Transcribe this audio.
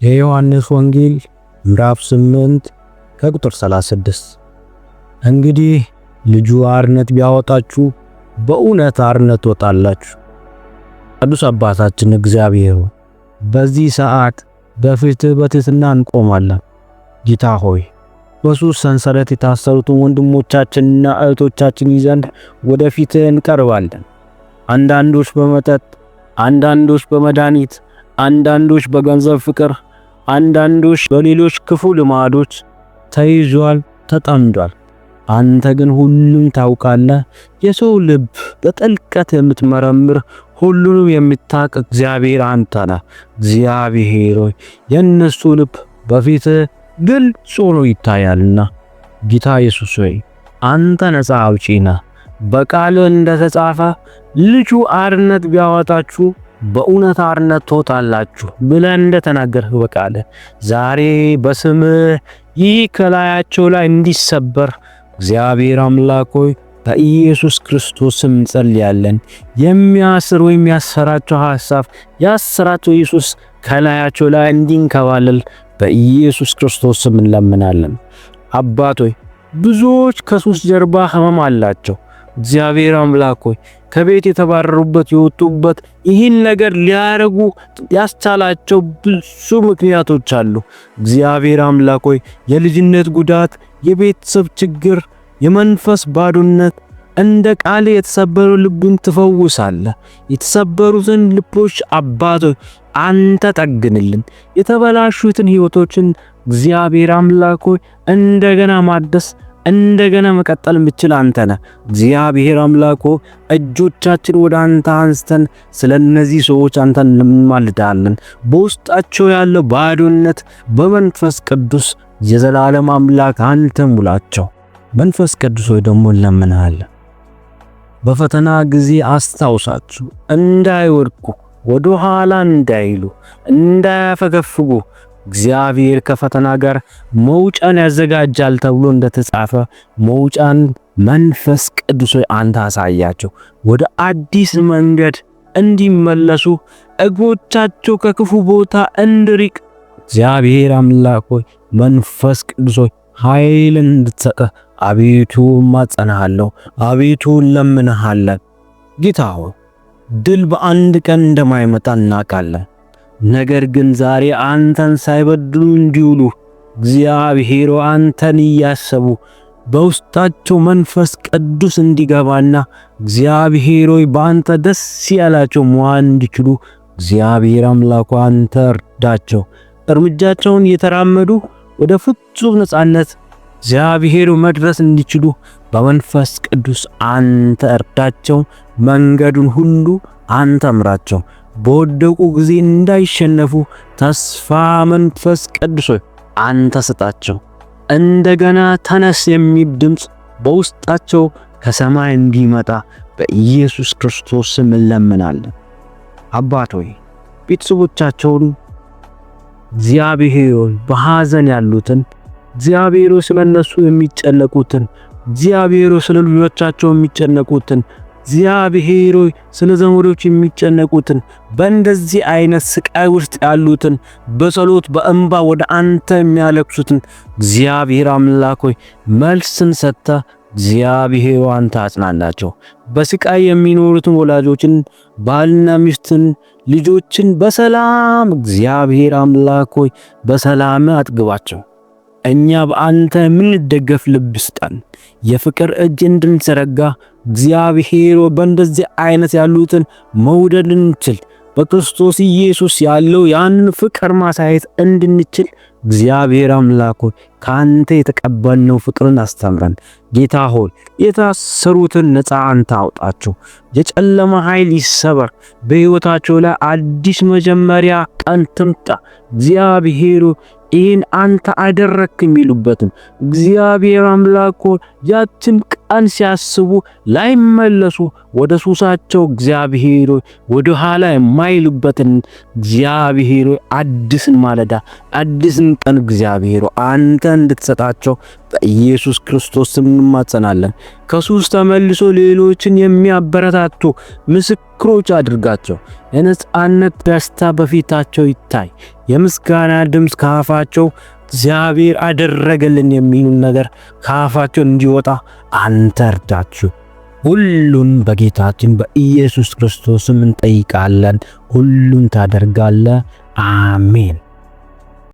የዮሐንስ ወንጌል ምዕራፍ 8 ከቁጥር 36። እንግዲህ ልጁ አርነት ቢያወጣችሁ በእውነት አርነት ትወጣላችሁ። ቅዱስ አባታችን እግዚአብሔር በዚህ ሰዓት በፊትህ በትሕትና እንቆማለን። ጌታ ሆይ በሱስ ሰንሰለት የታሰሩትን ወንድሞቻችንና እህቶቻችን ይዘን ወደፊትህ እንቀርባለን። አንዳንዶች በመጠጥ፣ አንዳንዶች በመድኃኒት፣ አንዳንዶች በገንዘብ ፍቅር፣ አንዳንዶች በሌሎች ክፉ ልማዶች ተይዟል፣ ተጠምዷል። አንተ ግን ሁሉን ታውቃለህ። የሰው ልብ በጥልቀት የምትመረምር ሁሉንም የምታውቅ እግዚአብሔር አንተ ነህ። እግዚአብሔር ሆይ የነሱ ልብ በፊትህ ግልጽ ሆኖ ይታያልና ጌታ ኢየሱስ ሆይ አንተ ነፃ አውጪ ነህ። በቃልህ እንደተጻፈ ልጁ አርነት ቢያወጣችሁ በእውነት አርነት ትወጣላችሁ ብለህ እንደተናገርህ በቃልህ ዛሬ በስምህ ይህ ከላያቸው ላይ እንዲሰበር እግዚአብሔር አምላክ ሆይ በኢየሱስ ክርስቶስ ስም እንጸልያለን። የሚያስር ወይም ያሰራቸው ሐሳብ ያሰራቸው ኢየሱስ ከላያቸው ላይ እንዲንከባለል በኢየሱስ ክርስቶስ ስም እንለምናለን። አባት ሆይ ብዙዎች ከሱስ ጀርባ ህመም አላቸው። እግዚአብሔር አምላክ ሆይ ከቤት የተባረሩበት የወጡበት ይህን ነገር ሊያረጉ ያስቻላቸው ብዙ ምክንያቶች አሉ። እግዚአብሔር አምላክ ሆይ የልጅነት ጉዳት፣ የቤተሰብ ችግር፣ የመንፈስ ባዶነት እንደ ቃል የተሰበሩ ልብን ትፈውሳለህ። የተሰበሩትን ልቦች አባት ሆይ አንተ ጠግንልን። የተበላሹትን ህይወቶችን እግዚአብሔር አምላክ ሆይ እንደገና ማደስ እንደገና መቀጠል የምትችል አንተ ነህ። እግዚአብሔር አምላክ ሆይ እጆቻችን ወደ አንተ አንስተን ስለነዚህ ሰዎች አንተን እንማልዳለን። በውስጣቸው ያለው ባዶነት በመንፈስ ቅዱስ የዘላለም አምላክ አንተ ሙላቸው። መንፈስ ቅዱስ ሆይ ደግሞ እንለምንሃለን በፈተና ጊዜ አስታውሳችሁ እንዳይወድቁ፣ ወደ ኋላ እንዳይሉ፣ እንዳያፈገፍጉ እግዚአብሔር ከፈተና ጋር መውጫን ያዘጋጃል ተብሎ እንደተጻፈ መውጫን መንፈስ ቅዱስ ሆይ አንተ አሳያቸው። ወደ አዲስ መንገድ እንዲመለሱ እግሮቻቸው ከክፉ ቦታ እንዲርቅ እግዚአብሔር አምላክ ሆይ መንፈስ ቅዱስ ሆይ ኃይልን እንድትሰጥ አቤቱ ማጸናሃለሁ፣ አቤቱ ለምንሃለን። ጌታ ሆይ ድል በአንድ ቀን እንደማይመጣ እናውቃለን። ነገር ግን ዛሬ አንተን ሳይበድሉ እንዲውሉ እግዚአብሔር አንተን እያሰቡ በውስጣቸው መንፈስ ቅዱስ እንዲገባና እግዚአብሔር ሆይ በአንተ ደስ ያላቸው መዋል እንዲችሉ እግዚአብሔር አምላኩ አንተ እርዳቸው። እርምጃቸውን እየተራመዱ ወደ ፍጹም ነጻነት እግዚአብሔር መድረስ እንዲችሉ በመንፈስ ቅዱስ አንተ እርዳቸው። መንገዱን ሁሉ አንተ ምራቸው። በወደቁ ጊዜ እንዳይሸነፉ ተስፋ መንፈስ ቅዱስ አንተ ስጣቸው። እንደገና ተነስ የሚል ድምጽ በውስጣቸው ከሰማይ እንዲመጣ በኢየሱስ ክርስቶስ ስም እንለምናለን። አባት ሆይ ቤተሰቦቻቸውን እግዚአብሔር በሐዘን ያሉትን እግዚአብሔር ስለነሱ የሚጨነቁትን እግዚአብሔር ስለ ልጆቻቸው የሚጨነቁትን እግዚአብሔር ስለ ዘመዶች የሚጨነቁትን በእንደዚህ አይነት ስቃይ ውስጥ ያሉትን በጸሎት በእንባ ወደ አንተ የሚያለቅሱትን እግዚአብሔር አምላክ ሆይ መልስን ሰጥተ እግዚአብሔር አንተ አጽናናቸው። በስቃይ የሚኖሩትን ወላጆችን፣ ባልና ሚስትን፣ ልጆችን በሰላም እግዚአብሔር አምላክ ሆይ በሰላም አጥግባቸው። እኛ በአንተ የምንደገፍ ልብ ስጠን። የፍቅር እጅ እንድንዘረጋ እግዚአብሔር በእንደዚህ አይነት ያሉትን መውደድ እንችል በክርስቶስ ኢየሱስ ያለው ያን ፍቅር ማሳየት እንድንችል እግዚአብሔር አምላክ ሆይ ካንተ የተቀበልነው ፍቅርን አስተምረን። ጌታ ሆይ የታሰሩትን ነፃ አንተ አውጣቸው። የጨለማ ኃይል ይሰበር። በሕይወታቸው ላይ አዲስ መጀመሪያ ቀን ትምጣ። እግዚአብሔር ይህን አንተ አደረክ የሚሉበትን እግዚአብሔር አምላክ ሆይ ያችን ቀን ሲያስቡ ላይመለሱ ወደ ሱሳቸው እግዚአብሔር ወደ ኋላ የማይሉበትን እግዚአብሔር አዲስን ማለዳ አዲስን ቀን እግዚአብሔር አንተ እንድትሰጣቸው በኢየሱስ ክርስቶስ ስም እንማጸናለን። ከሱስ ተመልሶ ሌሎችን የሚያበረታቱ ምስክሮች አድርጋቸው። የነጻነት ደስታ በፊታቸው ይታይ። የምስጋና ድምፅ ከአፋቸው እግዚአብሔር አደረገልን የሚሉን ነገር ከአፋቸው እንዲወጣ አንተ እርዳችሁ። ሁሉን በጌታችን በኢየሱስ ክርስቶስም እንጠይቃለን። ሁሉን ታደርጋለህ። አሜን።